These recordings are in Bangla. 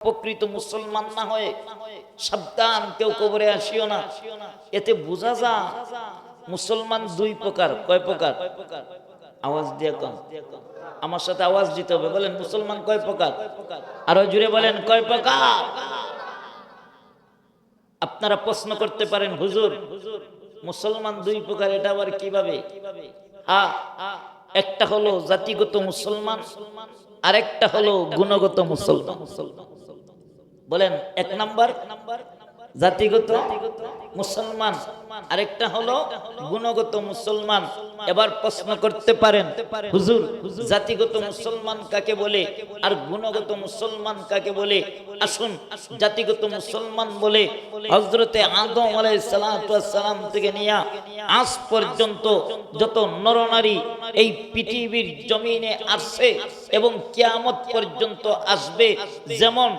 প্রকৃত মুসলমান না হয়ে সাবধান, কেউ কবরে আসিও না। এতে বোঝা যায় মুসলমান দুই প্রকার। কয় প্রকার? আওয়াজ দিয়ে কম, আমার সাথে আওয়াজ দিতে হবে। বলেন মুসলমান কয় প্রকার? আরো জুড়ে বলেন কয় প্রকার? আপনারা প্রশ্ন করতে পারেন, হুজুর মুসলমান দুই প্রকার, এটা আবার কিভাবে? একটা হলো জাতিগত মুসলমান, আরেকটা হলো গুণগত মুসলমান। বলেন, এক নাম্বার জাতিগত মুসলমান, আরেকটা হলো গুণগত মুসলমান। এবার প্রশ্ন করতে পারেন, হুজুর জাতিগত মুসলমান কাকে বলে আর গুণগত মুসলমান কাকে বলে? আসুন, জাতিগত মুসলমান বলে হযরতে আদম আলাইহিস সালাতু ওয়াস সালাম থেকে নিয়ে আজ পর্যন্ত যত নরনারী এই পৃথিবীর জমিনে আসছে এবং কিয়ামত পর্যন্ত আসবে, যেমন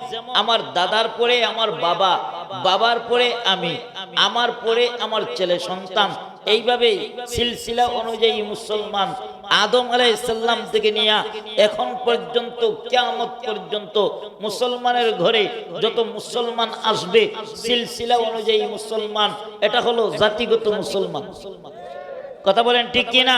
আমার দাদার পরে আমার বাবা, বাবার পরে আমি, আমার পরে আমার ছেলে সন্তান, এইভাবে সিলসিলা অনুযায়ী মুসলমান আদম আলাইহিস সালাম থেকে নিয়ে এখন পর্যন্ত কিয়ামত পর্যন্ত মুসলমানের ঘরে যত মুসলমান আসবে সিলসিলা অনুযায়ী মুসলমান। এটা হলো জাতিগত মুসলমান। কথা বলেন ঠিক কিনা?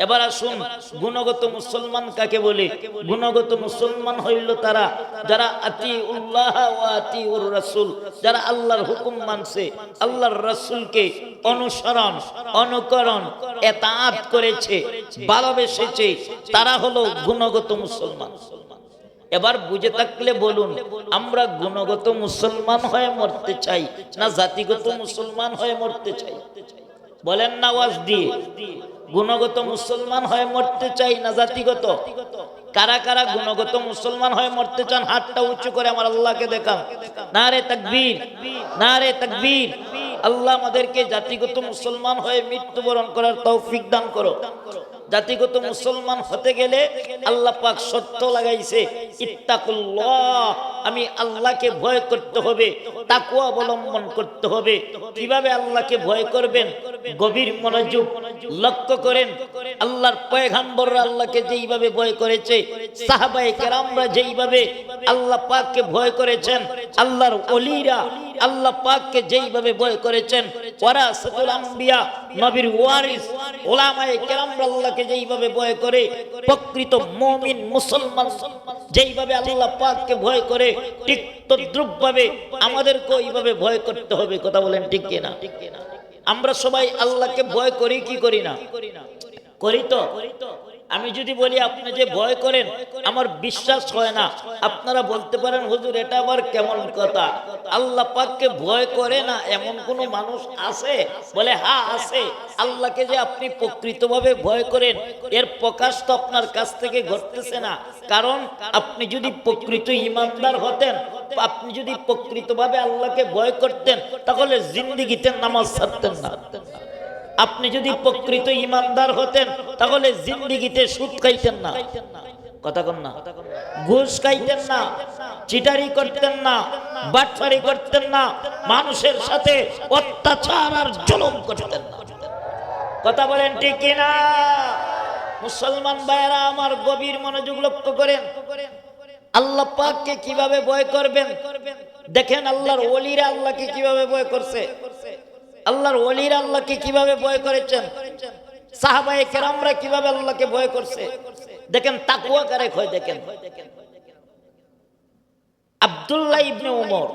এবার আসুন, গুণগত মুসলমান কাকে বলে? গুণগত মুসলমান হইল তারা যারা আতিউল্লাহ ওয়া আতিউর রাসূল, যারা আল্লাহর হুকুম মানছে, আল্লাহর রাসূলকে অনুসরণ অনুকরণ এতাআত করেছে, ভালোবেসেছে, তারা হলো গুণগত মুসলমান। এবার বুঝে থাকলে বলুন, আমরা গুণগত মুসলমান হয়ে মরতে চাই না জাতিগত মুসলমান হয়ে মরতে চাই? বলেন না আওয়াজ দিয়ে। গুণগত মুসলমান হয়ে মরতে চাই না জাতিগত? কারা কারা গুণগত মুসলমান হয়ে মরতে চান? হাতটা উঁচু করে আমার আল্লাহকে দেখান। নারে তাকবীর, নারে তাকবীর। আল্লাহ আমাদেরকে জাতিগত মুসলমান হয়ে মৃত্যুবরণ করার তৌফিক দান করো। জাতিগত মুসলমান হতে গেলে আল্লাহ পাক শর্ত লাগাইছে, ইত্তাকুল্লাহ, আমি আল্লাহকে ভয় করতে হবে, তাকওয়া অবলম্বন করতে হবে। কিভাবে আল্লাহকে ভয় করবেন? গভীর মনোযোগ লক্ষ্য করেন। আল্লাহর পয়গম্বররা আল্লাহকে যেইভাবে ভয় করেছে, সাহাবায়ে কেরামরা যেইভাবে আল্লাহ পাককে ভয় করেছেন, আল্লাহর ওলিরা আল্লাহ পাককে যেইভাবে ভয় করেছেন, ওয়ারাসাতুল আম্বিয়া, নবীর ওয়ারিস উলামায়ে কেরামরা আল্লাহকে যেইভাবে ভয় করে, প্রকৃত মুমিন মুসলমান যেইভাবে আল্লাহ পাককে ভয় করে, ঠিক তদ্রূপভাবে আমাদেরকে এইভাবে ভয় করতে হবে। কথা বলেন ঠিক কিনা? আমরা সবাই আল্লাহকে ভয় করি কি করি না? করি তো। আমি যদি বলি আপনি যে ভয় করেন, আমার বিশ্বাস হয় না। আপনারা বলতে পারেন, হুজুর এটা আবার কেমন কথা? আল্লাহ পাককে ভয় করে না এমন কোন মানুষ আছে? বলে হ্যাঁ আছে। আল্লাহকে যে আপনি প্রকৃতভাবে ভয় করেন, এর প্রকাশ তো আপনার কাছ থেকে ঘটতেছে না। কারণ আপনি যদি প্রকৃত ঈমানদার হতেন, আপনি যদি প্রকৃতভাবে আল্লাহকে ভয় করতেন, তাহলে জিন্দেগিতে নামাজ ছাড়তেন না। আপনি যদি প্রকৃত ঈমানদার হতেন, তাহলে জিন্দেগিতে সুদ খাইতেন না। কথা কন না? ঘুষ খাইতেন না, চিটারি করতেন না, বাটপারি করতেন না, মানুষের সাথে অত্যাচার আর জুলুম করতেন না। কথা বলেন ঠিক কিনা? মুসলমান ভাইয়েরা আমার, গভীর মনোযোগ লক্ষ্য করেন। আল্লাহ পাককে কিভাবে ভয় করবেন দেখেন। আল্লাহর ওলিরা আল্লাহকে কিভাবে ভয় করছে, আল্লাহর ওলিরা আল্লাহকে কিভাবে ভয় করেছেন, সাহাবায়ে কেরামরা কিভাবে আল্লাহকে ভয় করছে দেখেন। তাকওয়া কারে কয় দেখেন। আব্দুল্লাহ ইবনে ওমর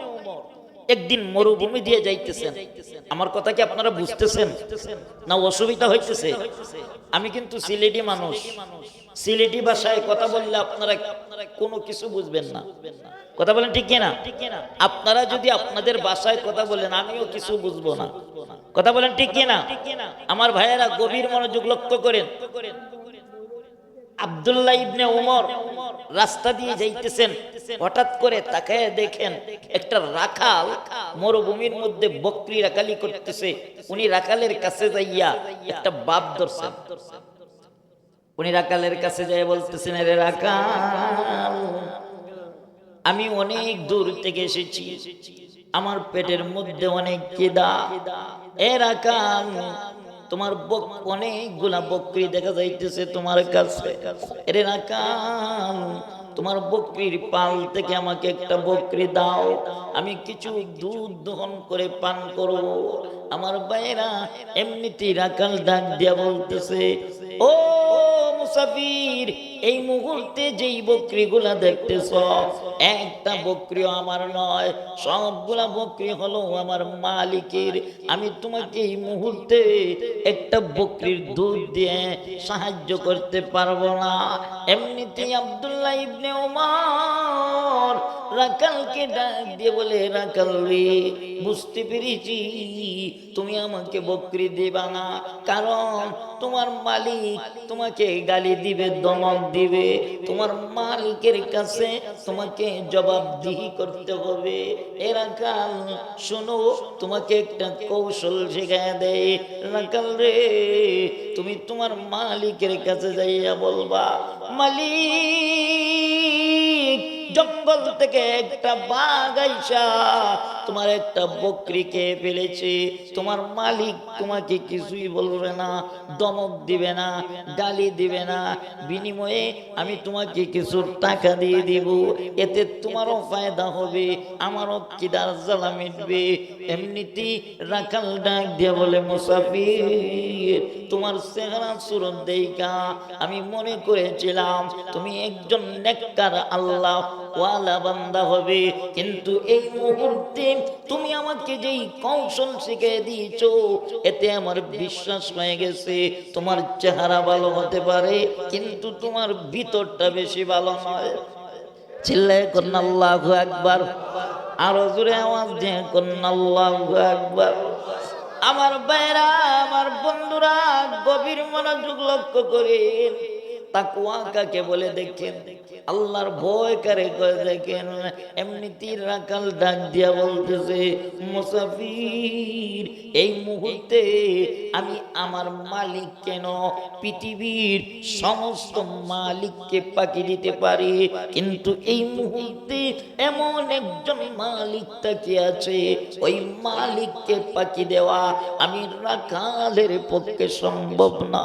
একদিন মরুভূমি দিয়ে যাইতেছেন। আমার কথা কি আপনারা বুঝতেছেন না অসুবিধা হইতেছে? আমি কিন্তু সিলেটি মানুষ, সিলেটি ভাষায় কথা বললে আপনারা কোনো কিছু বুঝবেন না। কথা বলেন ঠিক কিনা? আপনারা যদি আপনাদের ভাষায় কথা বলেন, আমিও কিছু বুঝবো না। কথা বলেন ঠিক কিনা? আমার ভাইয়েরা গভীর মনোযোগ লক্ষ্য করেন। আব্দুল্লাহ ইবনে ওমর রাস্তা দিয়ে যাইতেছেন, হঠাৎ করে তাকায় দেখেন একটা রাখাল মরুভূমির মধ্যে বকরি রাখালি করতেছে। উনি রাখালের কাছে যাইয়া একটা বাপ ধরছেন। উনি রাখালের কাছে যাই বলতেছেন, আরে রাখাল, আমি অনেক দূর থেকে এসেছি, আমার পেটের মধ্যে অনেক খিদা। এ রাখাল, তোমার অনেকগুলা বকরি দেখা যাইতেছে তোমার কাছে। এরে রাখাল, তোমার বকরির পাল থেকে আমাকে একটা বকরি দাও, আমি কিছু দুধ দহন করে পান করব। আমার ভাইরা এমনিতেই রাখাল ডাক দিয়া বলতেছে, ও মুসাফির, এই মুহূর্তে যেই বকরিগুলা দেখতেছ, একটা বকরিও আমার নয়, সবগুলা বকরি হলো আমার মালিকের। আমি তোমাকে এই মুহূর্তে একটা বকরির দুধ দিয়ে সাহায্য করতে পারবো না। এমনিতেই আব্দুল্লাহ ইবনে ওমর রাখালকে ডাক দিয়ে বলে, রাখাল রে, বুঝতে পেরেছি তুমি আমাকে বকরি দিবা না, কারণ তোমার মালিক তোমাকে গালি দিবে, দমক দিবে। তোমার মালিকের কাছে তোমাকে জবাবদিহি করতে হবে। এ রাখাল শোনো, তোমাকে একটা কৌশল শেখায় দেয়। রাখাল রে, তুমি তোমার মালিকের কাছে যাইয়া বলবা, মালিক, জঙ্গল থেকে একটা বাঘ আইসা তোমার একটা বকরি খেয়ে ফেলেছে। তোমার মালিক তোমাকে কিছুই বলবে না, দমক দিবে না, গালি দিবে না, বিনিময়ে আমি তোমাকে কিছু টাকা দিয়ে দিব। এতে তোমারও ফায়দা হবে, আমারও কিদার জ্বালা মিটবে। এমনিতেই রাখাল ডাক দিয়ে বলে, মুসাফির, তোমার চেহারা সুরত দেইখা আমি মনে করেছিলাম তুমি একজন নেককার আল্লাহ ওয়ালা বান্দা হবে, কিন্তু এই মুহূর্তে তুমি আমাকে যেই কৌশল শিখিয়ে দিয়েছো, এতে আমার বিশ্বাস হয়ে গেছে তোমার চেহারা ভালো হতে পারে, কিন্তু তোমার ভিতরটা বেশি ভালো নয়। চিল্লায়ে কোন আল্লাহু আকবার, আরো জোরে আওয়াজ দিয়ে কোন আল্লাহু আকবার। আমার ভাইরা, আমার বন্ধুরা, গভীর মনোযোগ লক্ষ্য করেন। তাকওয়া কাকে বলে দেখেন, আল্লাহর ভয় কারে করে দেখেন। এমনিতেই রাখাল ডাক দিয়া বলতেছে, মুসাফির, এই মুহূর্তে আমি আমার মালিক কেন, পৃথিবীর সমস্ত মালিককে পাকি দিতে পারি, কিন্তু এই মুহূর্তে এমন একজন মালিক তাকিয়ে আছে, ওই মালিককে পাকি দেওয়া আমি রাখালের পক্ষে সম্ভব না।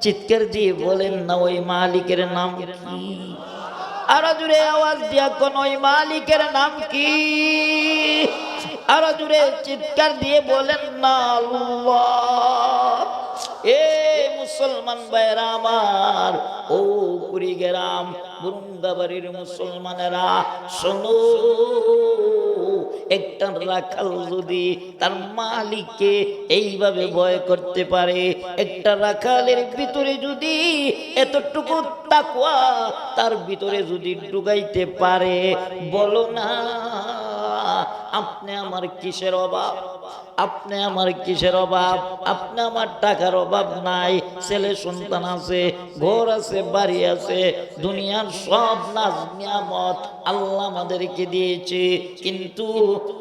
চিৎকার দিয়ে বলেন না, ওই মালিকের নাম কি? আরো জোরে আওয়াজ দিয়া কোন, ওই মালিকের নাম কি? আরো জোরে চিৎকার দিয়ে বলেন না, আল্লাহ। এ মুসলমান ভাইরা আমার, ও কুড়িগ্রাম বুরুঙ্গাবাড়ির মুসলমানেরা শোনো, একটা রাখাল যদি তার মালিককে এইভাবে ভয় করতে পারে, একটা রাখালের ভিতরে যদি এতটুকু তাকওয়া তার ভিতরে যদি ঢুকাইতে পারে, বলো না আপনি আমার কিসের অভাব? আপনি আমার কিসের অভাব? আপনি আমার টাকার অভাব নাই, ছেলে সন্তান আছে, ঘর আছে, বাড়ি আছে, দুনিয়ার সব নাজ নিয়ামত আল্লাহ আমাদেরকে দিয়েছে, কিন্তু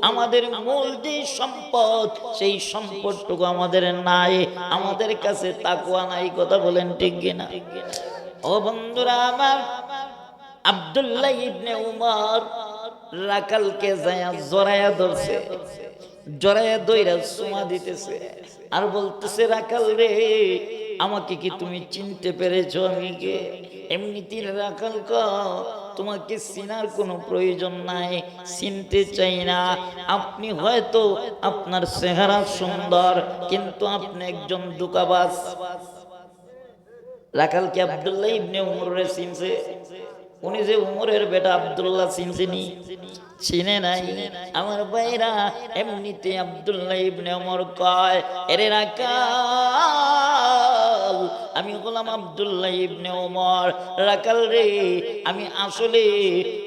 আমাদের মূল যে সম্পদ, সেই সম্পদটুকু আমাদের নাই, আমাদের কাছে তাকওয়া নাই। কথা বলেন ঠিক কিনা? ও বন্ধুরা আমার, আব্দুল্লাহ ইবনে উমর রাখালকে যায়া জড়ায়া ধরছে, জড়ায়া দইরা চুমা দিতেছে আর বলতেছে, রাখাল রে, আমাকে কি তুমি চিনতে পেরেছো? আমি কে? এমনিতেই রাখাল কা, তোমাকে চিনার কোনো প্রয়োজন নাই, চিনতে চাই না। আপনি হয়তো আপনার চেহারা সুন্দর, কিন্তু আপনি একজন ধোঁকাবাজ। রাখালকে আব্দুল্লাহ ইবনে উমরের চিনছে? উনি যে উমরের বেটা আব্দুল্লাহ চিনছেনি? চিনে নাই। আমার ভাইরা, এমনিতে আব্দুল্লাহ ইবনে উমর কয়, এরে রাখাল, আমি গোলাম আব্দুল্লাহ ইবনে উমর। রাখাল রে, আমি আসলে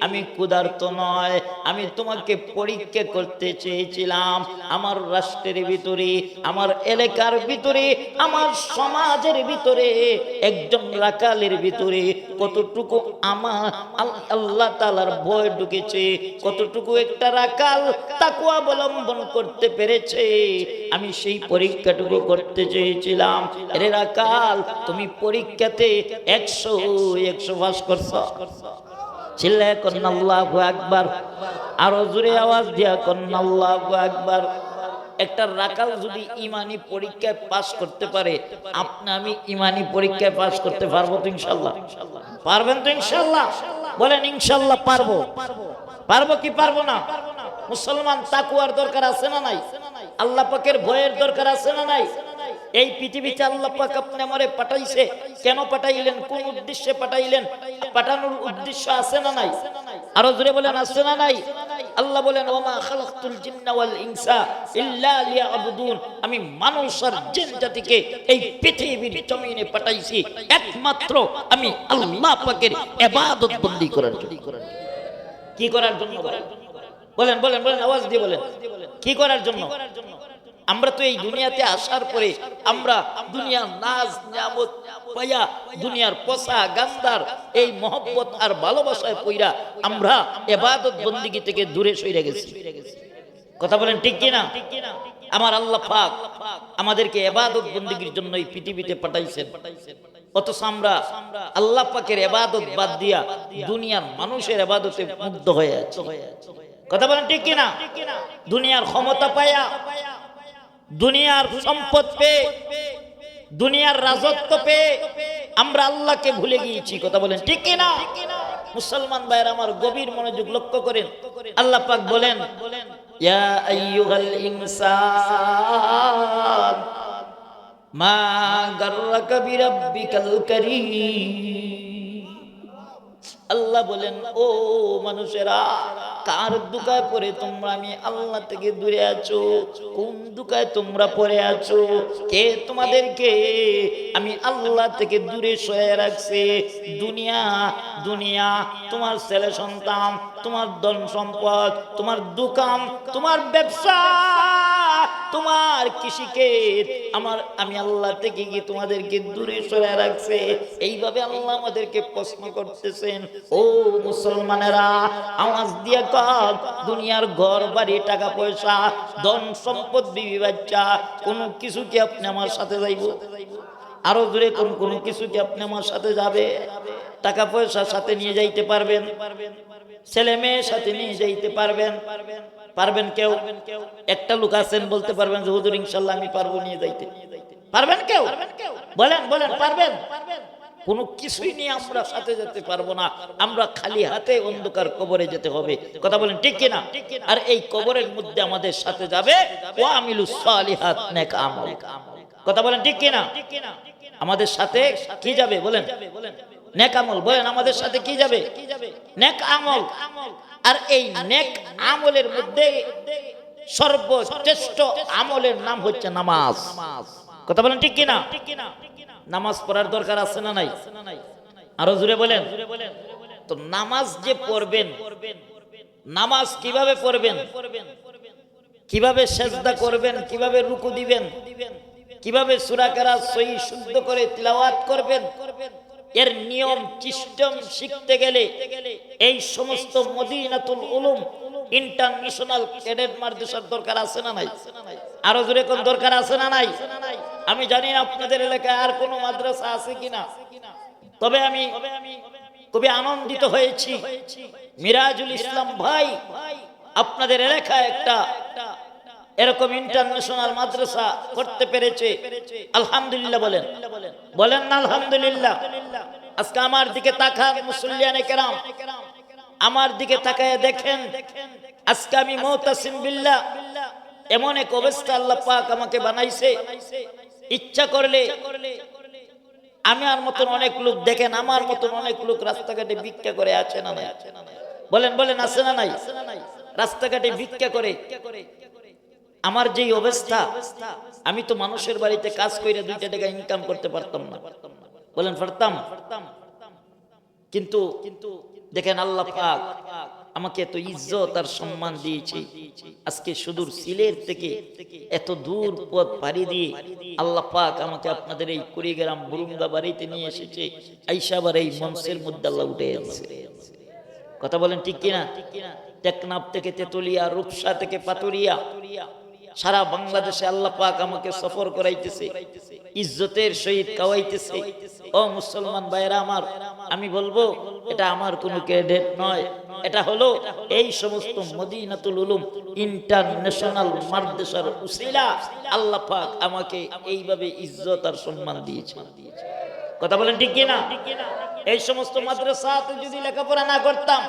আমি ক্ষুধার্ত নয়, আমি তোমাকে পরীক্ষা করতে চেয়েছিলাম আমার রাষ্ট্রের ভিতরে, আমার এলাকার ভিতরে, আমার সমাজের ভিতরে একজন রাখালের ভিতরে কতটুকু আমার আল্লাহ তাআলার ভয় ঢুকেছে, কতটুকু একটা রাখাল তাকওয়া অবলম্বন করতে পেরেছে, আমি সেই পরীক্ষাটুকু করতে চেয়েছিলাম। আরে রাখাল, তুমি পরীক্ষাতে 100 পাস করছো। চিল্লায়ে কোন আল্লাহু আকবার, আরো জোরে আওয়াজ দিয়া কোন আল্লাহু আকবার। একটা রাকাল যদি ইমানি পরীক্ষায় পাস করতে পারে, আপনি আমি ইমানি পরীক্ষায় পাস করতে পারবো তো ইনশাআল্লাহ? পারবেন তো ইনশাআল্লাহ? বলেন ইনশাআল্লাহ পারবো। পারবো কি পারবো না? মুসলমান তাকওয়ার দরকার আছে না নাই? আল্লাহ পাকের ভয়ের দরকার আছে না নাই? এই পৃথিবীতে আল্লাহ পাক আপনি আমারে পাঠাইছে, কেন পাঠাইলেন, কোন উদ্দেশ্যে পাঠাইলেন? পাঠানোর উদ্দেশ্য আছে না নাই? আরো জোরে বলেন আছে না নাই? আল্লাহ বলেন ওমা খালাকতুল জিন্না ওয়াল ইনসা ইল্লা লিয়াবুদুন, আমি মানুষ আর জিন জাতিকে এই পৃথিবীর জমিনে পাঠাইছি একমাত্র আমি আল্লাহ পাকের ইবাদত বন্দি করার জন্য। কি করার জন্য? বলেন বলেন বলেন, আওয়াজ দিয়ে বলেন, কি করার জন্য? আমরা তো এই দুনিয়াতে আসার পরে আমরা দুনিয়ার নাজ নিয়ামত পাইয়া দুনিয়ার পচা গান্দার এই মহব্বত আর ভালোবাসায় পইরা আমরা ইবাদত বন্দেগী থেকে দূরে সরে গেছি। কথা বলেন ঠিক কি না? আমার আল্লাহ পাক আমাদেরকে ইবাদত বন্দেগীর জন্য এই পৃথিবীতে পাঠাইছেন, অথচ আমরা আল্লাহ পাকের ইবাদত বাদ দিয়া দুনিয়ার মানুষের ইবাদতে মুগ্ধ হয়ে আছি। কথা বলেন ঠিক কি না? দুনিয়ার ক্ষমতা পায়া, দুনিয়ার সম্পদ পেয়ে, দুনিয়ার রাজত্ব পেয়ে আমরা আল্লাহকে ভুলে গিয়েছি। কথা বলেন ঠিক কি না? মুসলমান ভাইরা আমার গভীর মনোযোগ লক্ষ্য করেন, আল্লাহ পাক বলেন ইয়া আইয়ুহাল ইনসান মা গাররাকা বিরাব্বিকাল কারীম। আল্লাহ বলেন ও মানুষেরা, কার দুকায় পড়ে তোমরা আমি আল্লাহ থেকে দূরে আছো? কোন দুকায় তোমরা পড়ে আছো? কে তোমাদেরকে আমি আল্লাহ থেকে দূরে সরিয়ে রাখছে? দুনিয়া, দুনিয়া, তোমার ছেলে সন্তান, তোমার ধন সম্পদ, তোমার দোকান, তোমার ব্যবসা, তোমার কৃষিক্ষেত, আমি আল্লাহ থেকে কি তোমাদেরকে দূরে সরিয়ে রাখছে? এইভাবে আল্লাহ আমাদেরকে প্রশ্ন করতেছেন। ও মুসলমানেরা, আওয়াজ দিয়ে কর, দুনিয়ার ঘর বাড়ি টাকা পয়সা ধন সম্পদ বিবি বাচ্চা কোন কিছু কি আপনি আমার সাথে যাইব? আরো জোরে কোন কোন কিছু কি আপনি আমার সাথে যাবে? টাকা পয়সা সাথে নিয়ে যাইতে পারবেন? ছেলে মেয়ে সাথে নিয়ে যাইতে পারবেন? পারবেন কেউ? একটা লোক আছেন বলতে পারবেন যে হুজুর ইনশাআল্লাহ আমি পারবো নিয়ে যাইতে? পারবেন কেউ? বলেন বলেন পারবেন? কোনো কিছুই নিয়ে আমরা সাথে যেতে পারবো না, আমরা খালি হাতে অন্ধকার কবরে যেতে হবে। কথা বলেন ঠিক কিনা? আর এই কবরের মধ্যে আমাদের সাথে যাবে ওয়া আমিলুস সালিহাত, নেক আমল। কথা বলেন ঠিক কিনা? আমাদের সাথে কি যাবে বলেন? নেক আমল। বলেন আমাদের সাথে কি যাবে? নেক আমল। আর এই নেক আমলের মধ্যে সর্বশ্রেষ্ঠ আমলের নাম হচ্ছে নামাজ। কথা বলেন ঠিক কিনা? নামাজ পড়ার দরকার আছে না নাই? আরো জোরে বলেন। তো নামাজ যে পড়বেন, নামাজ কিভাবে পড়বেন, কিভাবে সেজদা করবেন, কিভাবে রুকু দিবেন, কিভাবে সূরা কেরাত সহিহ শুদ্ধ করে তিলাওয়াত করবেন, এর নিয়ম সিস্টেম শিখতে গেলে এই সমস্ত মদিনাতুল উলুম ইন্টারন্যাশনাল ক্যাডেট মাদ্রাসার দরকার আছে না নাই? আরো জোরে কোন দরকার আছে না নাই? আমি জানি না আপনাদের এলাকায় আর কোনো মাদ্রাসা আছে কিনা, তবে আমি খুবই আনন্দিত হয়েছি মিরাজুল ইসলাম ভাই আপনাদের এলাকায় একটা এরকম ইন্টারন্যাশনাল মাদ্রাসা করতে পেরেছে। আলহামদুলিল্লাহ বলেন, বলেন না আলহামদুলিল্লাহ। আজকে আমার দিকে তাকান মুসল্লিয়ানে কেরাম, আমার দিকে তাকায় দেখেন, আজকে আমি মুতাসিম বিল্লাহ, এমন এক অবস্থা আল্লাহ পাক আমাকে বানাইছে, ইচ্ছা করলে আমি আর মতন অনেক লোক, দেখেন আমার মতন অনেক লোক রাস্তাঘাটে ভিক্ষা করে, আছে না নাই? বলেন বলেন আছে না নাই? রাস্তাঘাটে ভিক্ষা করে। আমার যেই অবস্থা, আমি তো মানুষের বাড়িতে কাজ করে 2 টাকা ইনকাম করতে পারতাম না। বলেন পারতাম? কিন্তু দেখেন আল্লাহ পাক আমাকে এত ইজ্জত আর সম্মান দিয়েছে। আজকে সুদূর সিলেট থেকে এত দূর পথ পাড়ি দিয়ে আল্লাহ পাক আমাকে আপনাদের এই কুড়িগ্রাম বুরুঙ্গা বাড়িতে নিয়ে এসেছে। আইসাবার এই মঞ্চের মধ্যে আল্লাহ উঠে এসেছে। কথা বলেন ঠিক কিনা? টেকনাফ থেকে তেতুলিয়া, রূপসা থেকে পাতুরিয়া, সারা বাংলাদেশে আল্লাহ পাক আমাকে সফর করাইতেছে, ইজ্জতের সহিত খাওয়াইতেছে। ও মুসলমান ভাইরা আমার, আমি বলবো এটা আমার কোনো ক্রেডিট নয়, এটা হলো এই সমস্ত মদিনাতুল উলুম ইন্টারন্যাশনাল মাদ্রাসার উসিলা আল্লাহ পাক আমাকে এইভাবে ইজ্জত আর সম্মান দিয়েছে। কথা বলেন ঠিক কি না? এই সমস্ত মাদ্রাসাতে যদি লেখাপড়া না করতাম,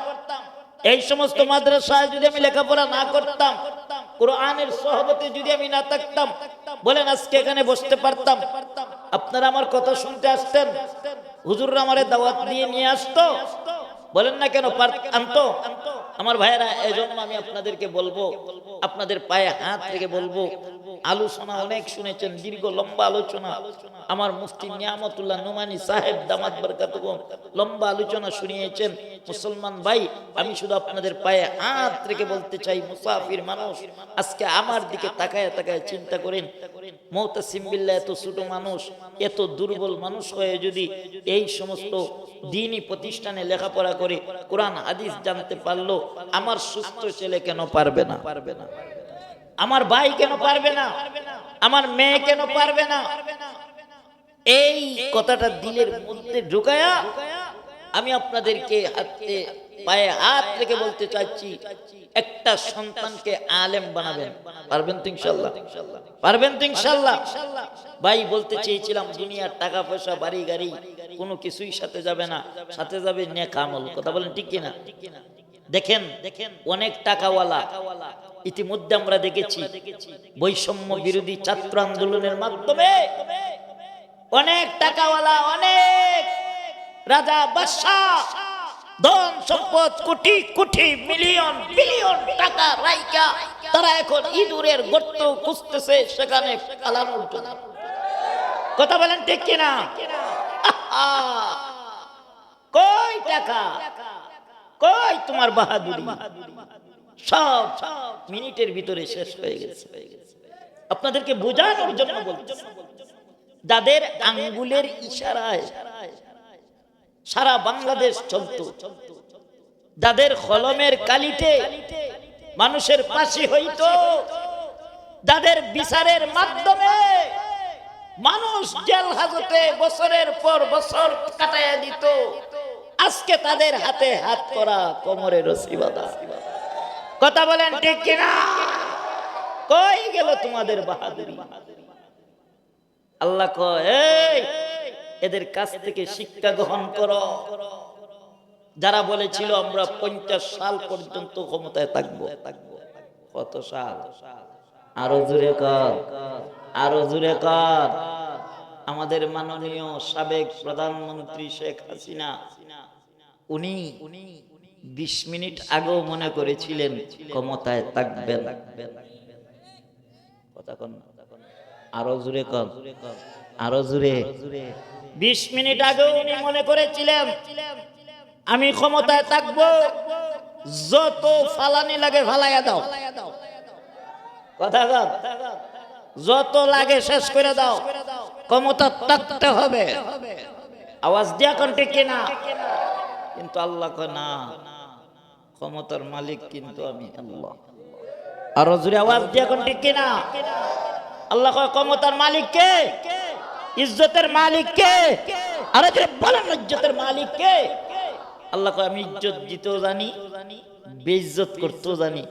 এই সমস্ত মাদ্রাসায় যদি আমি লেখাপড়া না করতাম, কোরআনের সোহবতে যদি আমি না থাকতাম, বলেন আজকে এখানে বসতে পারতাম? আপনারা আমার কথা শুনতে আসতেন? হুজুররা আমারে দাওয়াত দিয়ে নিয়ে আসতো? বলেন না কেন আনতো? আমার ভাইয়েরা, এজন্য আমি আপনাদেরকে বলবো, আপনাদের পায়ে হাত রেখে বলবো, আলোচনা অনেক শুনেছেন, দীর্ঘ লম্বা আলোচনা। আমার মুফতি নিয়ামতুল্লাহ নোমানী সাহেব দামাত বরকাতুহুম লম্বা আলোচনা শুনিয়েছেন। মুসলমান ভাই, আমি শুধু আপনাদের পায়ে হাত রেখে বলতে চাই, মুসাফির মানুষ আজকে আমার দিকে তাকায় তাকায় চিন্তা করেন, মুতাসিম বিল্লাহ এত ছোট মানুষ, এত দুর্বল মানুষ হয়ে যদি এই সমস্ত দ্বীনি প্রতিষ্ঠানে লেখাপড়া করে কোরআন হাদিস জানতে পারলো, আমার সুস্থ ছেলে কেন পারবে না? আমার ভাই কেন পারবে না? আমার মেয়ে কেন পারবে না? এই কথাটা দিলের মধ্যে ঢুকায়া আমি আপনাদেরকে হাতে পায়ে হাত রেখে বলতে চাচ্ছি, একটা সন্তানকে আলেম বানাবেন। পারবেন তো ইনশাআল্লাহ? পারবেন তো ইনশাআল্লাহ? ভাই বলতে চেয়েছিলাম, দুনিয়ার টাকা পয়সা বাড়ি গাড়ি কোনো কিছুই সাথে যাবে না, সাথে যাবে নেক আমল। কথা বলেন ঠিক কিনা? দেখেন অনেক টাকাওয়ালা ইতিমধ্যে আমরা দেখেছি বৈষম্য বিরোধী ছাত্র আন্দোলনের মাধ্যমে অনেক টাকাওয়ালা, অনেক রাজা বাদশাহ, ধন সম্পদ কোটি কোটি মিলিয়ন বিলিয়ন টাকা রাইকা তারা এখন ইঁদুরের গর্ত খুঁজতেছে সেখানে পালানোর জন্য। কথা বলেন ঠিক কিনা? কই টাকা, কই তোমার বাহাদুরি? সব মিনিটের ভিতরে শেষ হয়ে গেছে। আপনাদেরকে বোঝানোর জন্য বলছি, যাদের আঙ্গুলের ইশারায় সারা বাংলাদেশ চলতো, যাদের কলমের কালিতে মানুষের ফাঁসি হইতো, যাদের বিচারের মাধ্যমে মানুষ জেল হাজতে বছরের পর বছর কাটাইয়া দিত, আজকে তাদের হাতে হাত করা, কোমরে রশি বাঁধা। কথা বলেন ঠিক কিনা? কই গেল তোমাদের বাহাদুরি? আল্লাহ কয়, এই এদের কাছ থেকে শিক্ষা গ্রহণ করো। যারা বলেছিল আমরা 50 সাল পর্যন্ত ক্ষমতায় থাকবো, কত সাল? আরো জোরে কর, আরো জোরে কর। আমাদের মাননীয় সাবেক প্রধানমন্ত্রী শেখ হাসিনা, উনি 20 মিনিট আগেও মনে করেছিলেন ক্ষমতায় থাকবেন। কথা কন, আরো জোরে কর, আরো জোরে। 20 মিনিট আগেও উনি মনে করেছিলেন আমি ক্ষমতায় থাকবো, যত ফালানি লাগে ফালাইয়া দাও। কথা কর, যত লাগে শেষ করে দাও, ক্ষমতা থাকতে হবে। আওয়াজ দিয়া কোন ঠিক কিনা? কিন্তু আল্লাহ কয় না, ক্ষমতার মালিক কিন্তু আমি আল্লাহ। আরো জোরে আওয়াজ দিয়া কোন ঠিক কিনা? আল্লাহ কয় ক্ষমতার মালিক কে? ইজ্জতের মালিক কে? আরে যে বলেন ইজ্জতের মালিক কে? আল্লাহ কয় আমি ইজ্জত দিতেও জানি, বেইজ্জত করতেও জানি।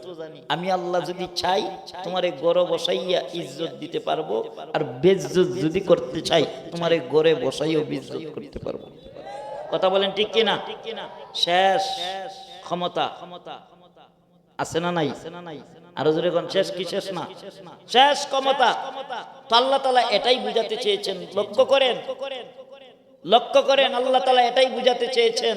আমি আল্লাহ যদি চাই তোমারে গড়ে বসাইয়া ইজ্জত দিতে পারবো, আর বেইজ্জত যদি করতে চাই তোমারে গড়ে বসাইও বেইজ্জত করতে পারবো। কথা বলেন ঠিক কিনা? শেষ ক্ষমতা আছে না নাই? আরো জোরে কোন শেষ কি? শেষ না, শেষ ক্ষমতা। তো আল্লাহ তাআলা এটাই বুঝাতে চেয়েছেন। লক্ষ্য করেন, লক্ষ্য করেন, আল্লাহ তাআলা এটাই বুঝাতে চেয়েছেন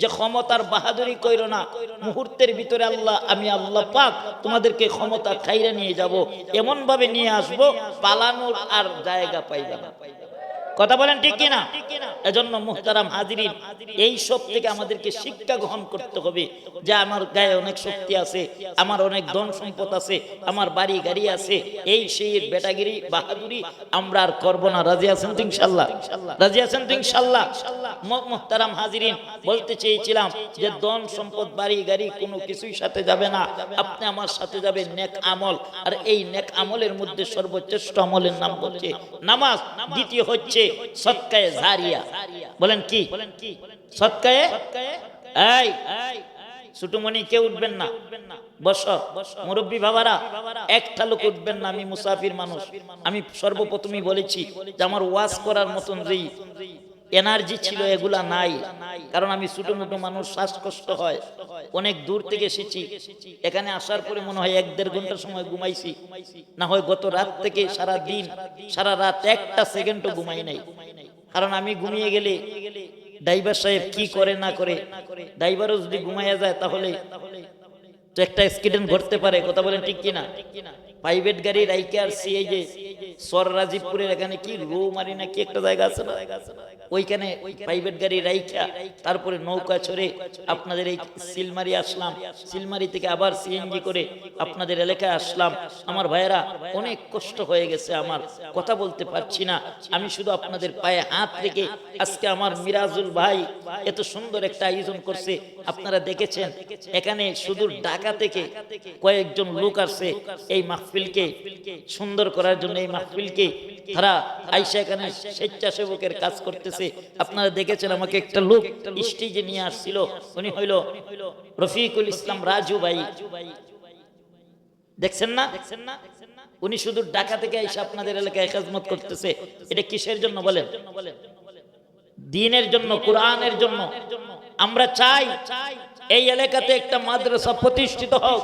যে ক্ষমতার বাহাদুরি কইরো না। মুহূর্তের ভিতরে আল্লাহ, আমি আল্লাহ পাক তোমাদেরকে ক্ষমতা খাইরা নিয়ে যাব, এমন ভাবে নিয়ে আসবো পালানোর আর জায়গা পাইবে না। কথা বলেন ঠিক কিনা? এজন্য মুহতারাম হাজিরিন, এই সব থেকে আমাদেরকে শিক্ষা গ্রহণ করতে হবে যে আমার গায়ে অনেক শক্তি আছে, আমার অনেক ধন সম্পদ আছে, আমার বাড়ি গাড়ি আছে, এই সেই বেটাগিরি বাহাদুরি আমরা আর করবো না। রাজি আছেন তো ইনশাআল্লাহ? রাজি আছেন তো ইনশাআল্লাহ? মুহতারাম হাজিরিন, বলতে চেয়েছিলাম যে ধন সম্পদ বাড়ি গাড়ি কোনো কিছুই সাথে যাবে না, আপনি আমার সাথে যাবে নেক আমল। আর এই নেক আমলের মধ্যে সর্বশ্রেষ্ঠ আমলের নাম হচ্ছে নামাজ, দ্বিতীয় হচ্ছে সদকায়ে জারিয়া। বলেন কি? সদকায়ে। এই ছোটমণি কেউ উঠবেন না, বসো। মুরব্বী বাবারা একটা লোক উঠবেন না, আমি মুসাফির মানুষ। আমি সর্বপ্রথমই বলেছি যে আমার ওয়াজ করার মতন যেই এনার্জি ছিল এগুলা নাই, কারণ আমি ছোট মোটো মানুষ, শ্বাসকষ্ট হয়, অনেক দূর থেকে এসেছি। এখানে আসার পরে মনে হয় 1-1.5 ঘন্টা সময় ঘুমাইছি, না হয় গত রাত থেকে সারা দিন সারা রাত একটা সেকেন্ডও ঘুমাই নাই। কারণ আমি ঘুমিয়ে গেলে ড্রাইভার সাহেব কি করে না করে, ড্রাইভারও যদি ঘুমাইয়া যায় তাহলে তো একটা অ্যাক্সিডেন্ট ঘটতে পারে। কথা বলেন ঠিক কিনা? প্রাইভেট গাড়ি রাইকে আর এই যে সর রাজীবপুরের এখানে কি রৌমারি না কি একটা জায়গা আছে না, ওইখানে প্রাইভেট গাড়ি রাইখা তারপরে নৌকা চড়ে আপনাদের এই সিলমারি আসলাম, সিলমারি থেকে আবার সিএনজি করে আপনাদের এলাকায় আসলাম। আমার ভাইয়েরা অনেক কষ্ট হয়ে গেছে, আমার কথা বলতে পারছি না। আমি শুধু আপনাদের পায়ে হাত রেখে আজকে আমার মিরাজুল ভাই এত সুন্দর একটা আয়োজন করছে, আপনারা দেখেছেন। এখানে শুধু ঢাকা থেকে কয়েকজন লোক আসছে এই মাহফিলকে সুন্দর করার জন্য। এই মাহফিলকে তারা আইসা এখানে স্বেচ্ছাসেবকের কাজ করতেছে। আপনারা দেখেছেন আমাকে একটা লোক স্টেজে নিয়ে আসছিল, উনি হইল রফিকুল ইসলাম রাজু ভাই, দেখছেন না? উনি শুধু ঢাকা থেকে আইসা আপনাদের এলাকায় খেদমত করতেছে। এটা কিসের জন্য বলেন? দ্বীনের জন্য, কোরআনের জন্য। আমরা চাই এই এলাকাতে একটা মাদ্রাসা প্রতিষ্ঠিত হোক,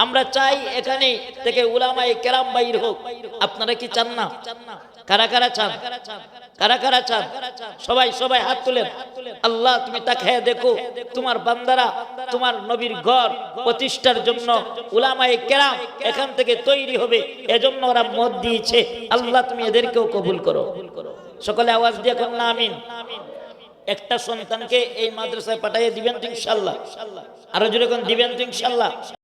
আমরা চাই এখানে থেকে উলামায়ে কেরাম বাইর হোক। আপনারা কি চান না? কারা কারা চান? কারা কারা চান? সবাই সবাই হাত তুলেন। আল্লাহ তুমি তাকায় দেখো, তোমার বান্দারা তোমার নবীর ঘর প্রতিষ্ঠার জন্য উলামায়ে কেরাম এখান থেকে তৈরি হবে, এজন্য ওরা মত দিয়েছে। আল্লাহ তুমি এদেরকেও কবুল করো। সকলে আওয়াজ দিয়ে কোন না আমিন। একটা সন্তানকে এই মাদ্রাসায় পাঠিয়ে দিবেন তো ইনশাআল্লাহ? আরো জোরে কোন দিবেন তো ইনশাআল্লাহ?